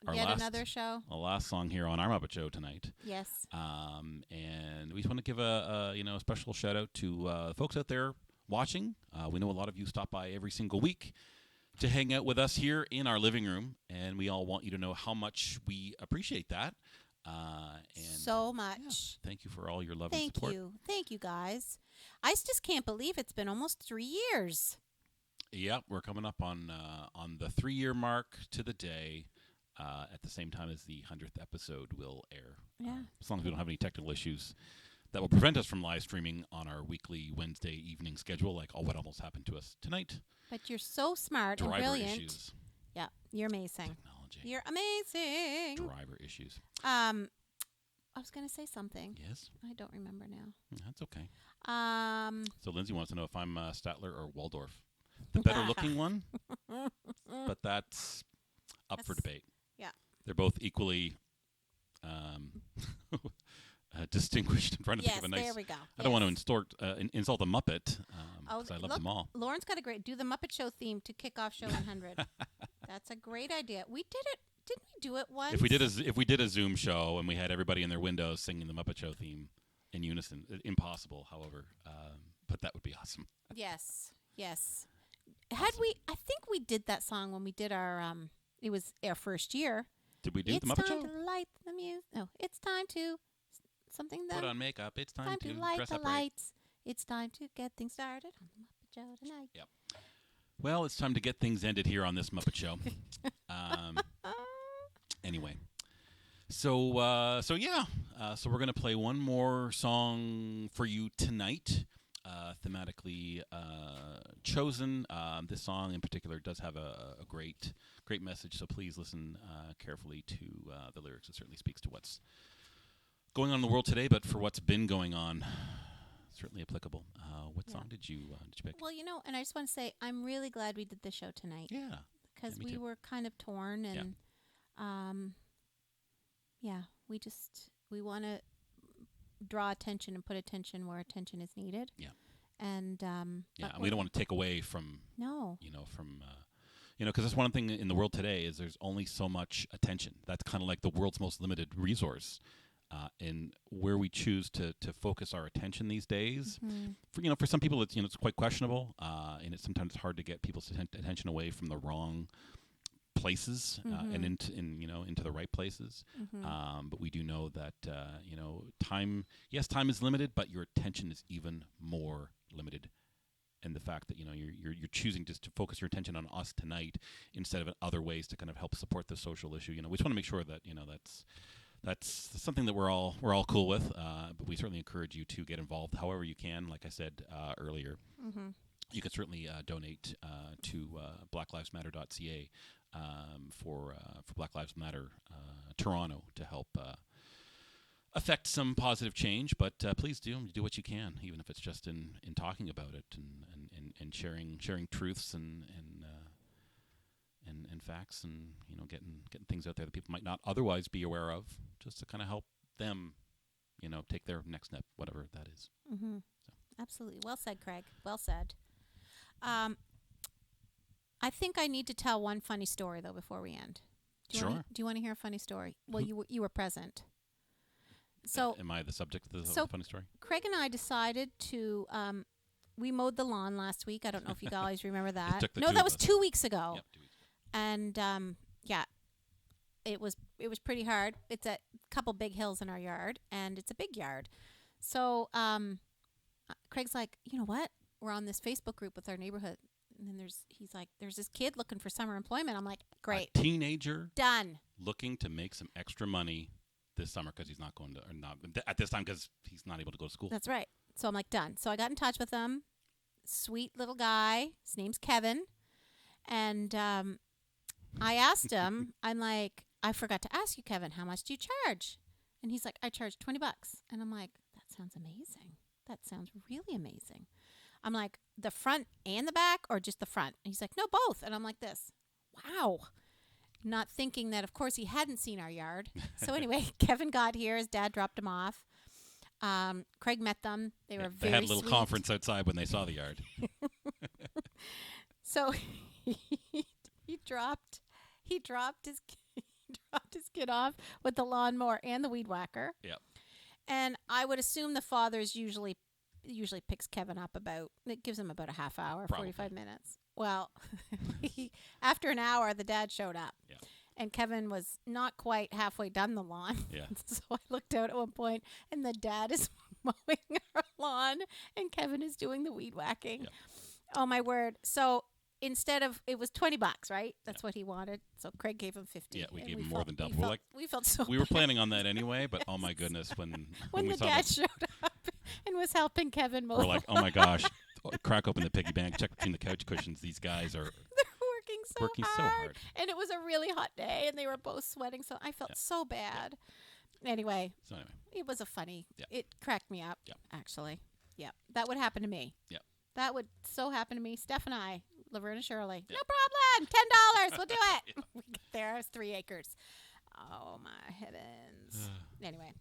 our Yet last, another show. a last song here on our Muppet Show tonight. Yes. And we just want to give a special shout out to folks out there watching. We know a lot of you stop by every single week to hang out with us here in our living room, and we all want you to know how much we appreciate that. And so much. Yeah, thank you for all your love and support. Thank you, guys. I just can't believe it's been almost 3 years. Yeah, we're coming up on the 3-year mark to the day. At the same time as the 100th episode will air. Yeah. As long as we don't have any technical issues that will prevent us from live streaming on our weekly Wednesday evening schedule, like what almost happened to us tonight. But you're so smart and Driver brilliant. issues. Yeah, you're amazing. Technology. You're amazing. Driver issues. I was going to say something. Yes? I don't remember now. That's okay. So Lindsay wants to know if I'm Statler or Waldorf. The better looking one, but that's up for debate. Yeah. They're both equally distinguished in front of yes, people. Nice. There we go. I don't want to insult a Muppet because I love look, them all. Lauren's got a great do the Muppet Show theme to kick off show 100. That's a great idea. We did it. Didn't we do it once? If we did a Zoom show and we had everybody in their windows singing the Muppet Show theme in unison, impossible, however, but that would be awesome. Yes. Awesome. I think we did that song when we did our it was our first year. Did we do the Muppet Show? It's time to light the music. No, it's time to something that put on makeup. It's time to light dress the up right. lights. It's time to get things started on the Muppet Show tonight. Yep. Well, it's time to get things ended here on this Muppet Show. Anyway, so we're gonna play one more song for you tonight, thematically chosen. This song in particular does have a great message, so please listen carefully to the lyrics. It certainly speaks to what's going on in the world today, but for what's been going on, certainly applicable. What song did you pick? Well, and I just want to say I'm really glad we did the show tonight. Yeah. Because me we too. were kind of torn, and we want to draw attention and put attention where attention is needed. Yeah. And and we don't want to take away from because that's one thing in the world today is there's only so much attention. That's kind of like the world's most limited resource. And where we choose to focus our attention these days, for some people it's quite questionable, and it's sometimes hard to get people's attention away from the wrong places and into the right places. But we do know that time is limited, but your attention is even more limited. And the fact that you're choosing just to focus your attention on us tonight instead of other ways to kind of help support the social issue. We just want to make sure that that's something that we're all cool with, but we certainly encourage you to get involved however you can. Like I said earlier, you can certainly donate to blacklivesmatter.ca for Black Lives Matter Toronto to help affect some positive change. But please do what you can, even if it's just in talking about it and sharing truths and facts and getting things out there that people might not otherwise be aware of, just to kind of help them take their next step, whatever that is. So. Absolutely. Well said, Craig. Well said. I think I need to tell one funny story though before we end. Do you want to hear a funny story? Well, you were present. So am I the subject of the funny story? Craig and I decided to we mowed the lawn last week. I don't know if you guys remember that. No, that was 2 weeks ago. Yep, 2 weeks ago. And it was pretty hard. It's a couple big hills in our yard, and it's a big yard. So Craig's like, you know what? We're on this Facebook group with our neighborhood, and then he's like, there's this kid looking for summer employment. I'm like, great, a teenager done, looking to make some extra money this summer because he's not going to, or not at this time because he's not able to go to school. That's right. So I'm like, done. So I got in touch with him. Sweet little guy. His name's Kevin, and I asked him, I'm like, I forgot to ask you, Kevin, how much do you charge? And he's like, I charge $20. And I'm like, that sounds amazing. That sounds really amazing. I'm like, the front and the back or just the front? And he's like, no, both. And I'm like this. Wow. Not thinking that, of course, he hadn't seen our yard. So anyway, Kevin got here. His dad dropped him off. Craig met them. They were very They had a little sweet. conference outside when they saw the yard. So he dropped his kid off with the lawnmower and the weed whacker. Yep. And I would assume the father's usually usually picks Kevin up it gives him about a half hour, Probably. 45 minutes. Well, after an hour, the dad showed up. Yeah. And Kevin was not quite halfway done the lawn. Yeah. So I looked out at one point, and the dad is mowing our lawn, and Kevin is doing the weed whacking. Yeah. Oh, my word. So instead of, it was $20, right? That's what he wanted. So Craig gave him 50. Yeah, we and gave him felt- more than double. We We're felt, like, we felt so we were bad. planning on that anyway, but oh my goodness, when When we the saw dad that, showed up and was helping Kevin mow we're the like, oh my gosh, crack open the piggy bank, check between the couch cushions. These guys are working so so hard. hard. And it was a really hot day, and they were both sweating, so I felt so bad. Anyway, So anyway, it was a funny. Yeah. It cracked me up, Yeah. actually. Yeah, that would happen to me. Yeah. That would so happen to me. Steph and I, Laverne and Shirley. Yeah. No problem. $10. We'll do it. Yeah. We get there. It's 3 acres. Oh, my heavens. Anyway.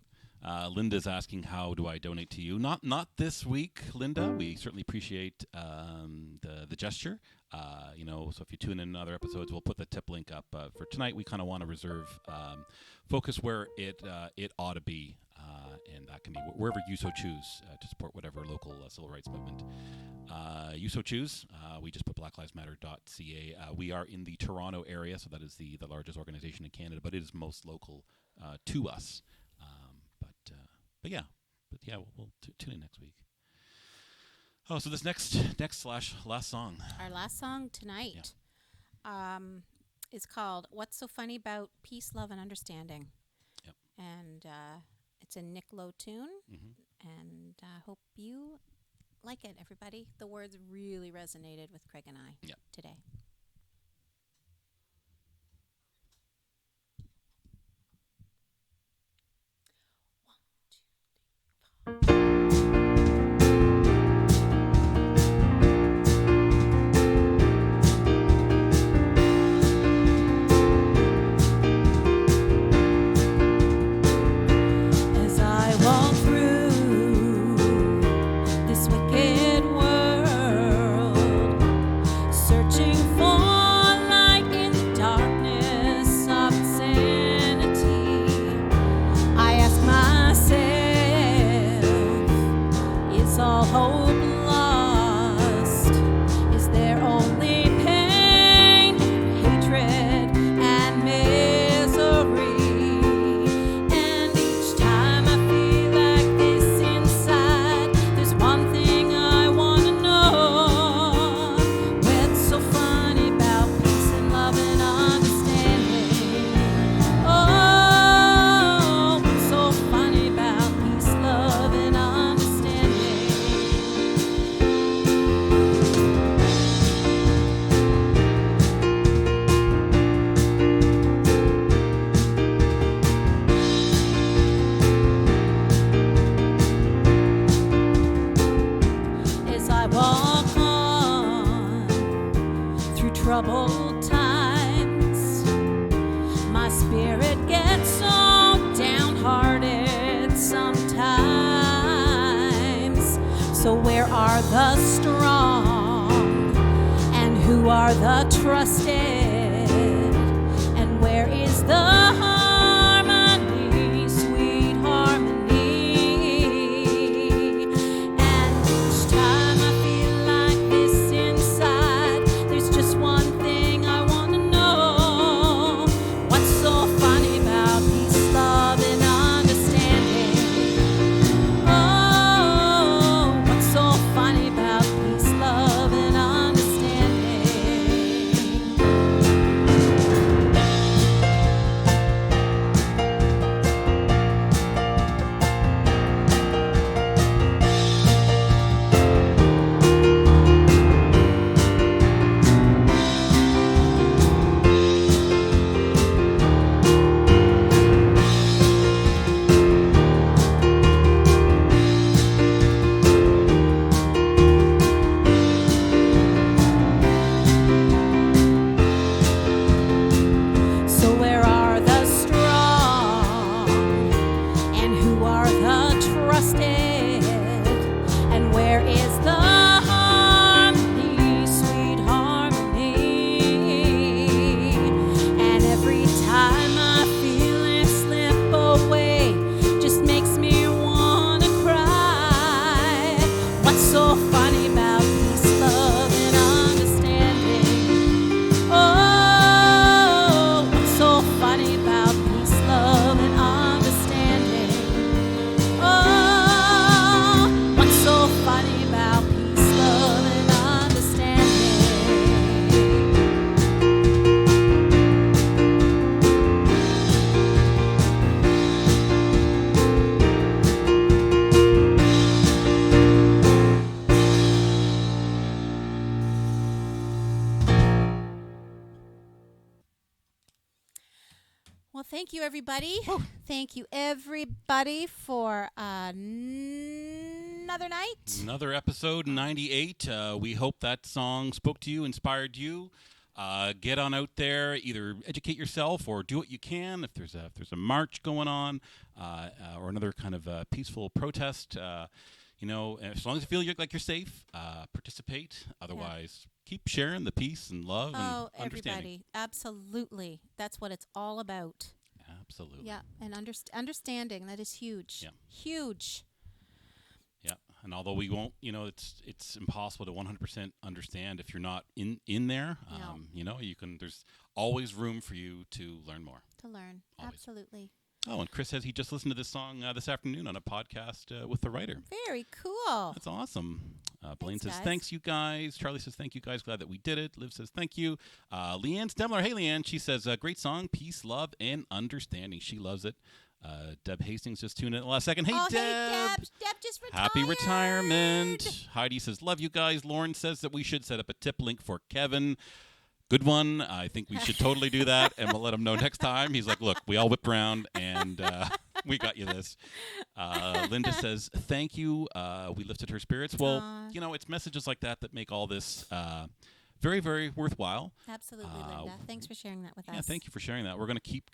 Linda's asking, how do I donate to you? Not this week, Linda. We certainly appreciate the gesture. So if you tune in other episodes, we'll put the tip link up. For tonight, we kind of want to reserve focus where it ought to be, and that can be wherever you so choose to support whatever local civil rights movement you so choose. We just put blacklivesmatter.ca. We are in the Toronto area, so that is the largest organization in Canada, but it is most local to us. But yeah, we'll tune in next week. Oh, so this next / last song. Our last song tonight is called What's So Funny About Peace, Love, and Understanding. Yep. And it's a Nick Lowe tune, Mm-hmm. and I hope you like it, everybody. The words really resonated with Craig and I today. As I walk through this wicked world, searching for light in the darkness of insanity, I ask myself, is all hope lost? Is there only pain, hatred, and misery? And each time I feel like this inside, there's one thing I want to know. What's so funny about peace and love and understanding? Oh, what's so funny about peace, love, and understanding? As I walk on through troubled times, my spirit gets so downhearted sometimes. So where are the strong, and who are the trusted, and where is the harmony, sweet harmony? And each time I feel like this inside, there's just one thing I want to know. What's so funny about peace, love, and understanding? Oh, what's so funny about peace, love, and understanding? funny about peace, love, and understanding? Oh, what's so funny about peace, love, and understanding? Well, thank you, everybody. Thank you, everybody, for another night. Another episode, 98. We hope that song spoke to you, inspired you. Get on out there, either educate yourself or do what you can. If there's a march going on, or another kind of peaceful protest, as long as you feel like you're safe, participate. Otherwise, keep sharing the peace and love and understanding. Everybody, absolutely. That's what it's all about. Absolutely. Yeah, and understanding, that is huge. Yeah. Huge. Yeah, and although we won't, it's impossible to 100% understand if you're not in there. No. You can. There's always room for you to learn more. To learn, Always. absolutely. Oh, and Chris says he just listened to this song this afternoon on a podcast with the writer. Very cool. That's awesome. Blaine says, guys. thanks, you guys. Charlie says, thank you, guys. Glad that we did it. Liv says, thank you. Leanne Stemler. Hey, Leanne. She says, great song, peace, love, and understanding. She loves it. Deb Hastings just tuned in the last second. Hey, Deb. Hey, Deb. Deb just retired. Happy retirement. Heidi says, love you guys. Lauren says that we should set up a tip link for Kevin. Good one. I think we should totally do that, and we'll let him know next time. He's like, look, we all whip around, and we got you this. Linda says, thank you. We lifted her spirits. Well, it's messages like that make all this very, very worthwhile. Absolutely, Linda. Thanks for sharing that with us. Yeah, thank you for sharing that. We're going to keep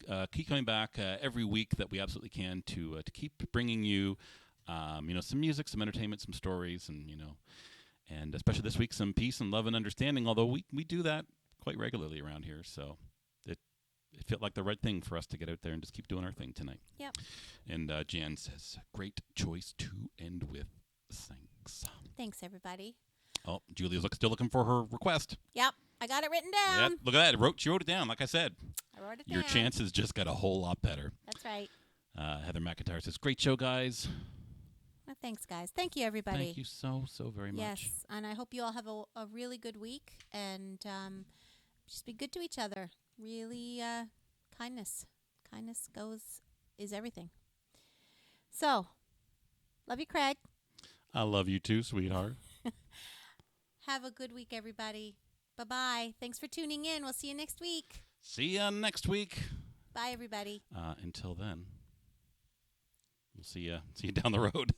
coming back every week that we absolutely can to keep bringing you, some music, some entertainment, some stories, and especially this week, some peace and love and understanding, although we do that quite regularly around here, so it felt like the right thing for us to get out there and just keep doing our thing tonight. Yep. And Jan says, great choice to end with. Thanks. Thanks, everybody. Oh, Julia's still looking for her request. Yep, I got it written down. Yep, look at that. She wrote it down, like I said. I wrote it down. Your chances just got a whole lot better. That's right. Heather McIntyre says, great show, guys. Well, thanks, guys. Thank you, everybody. Thank you so very much. Yes, and I hope you all have a really good week, and just be good to each other. Really, kindness. Kindness is everything. So, love you, Craig. I love you too, sweetheart. Have a good week, everybody. Bye-bye. Thanks for tuning in. We'll see you next week. See ya next week. Bye, everybody. Until then, we'll see you down the road.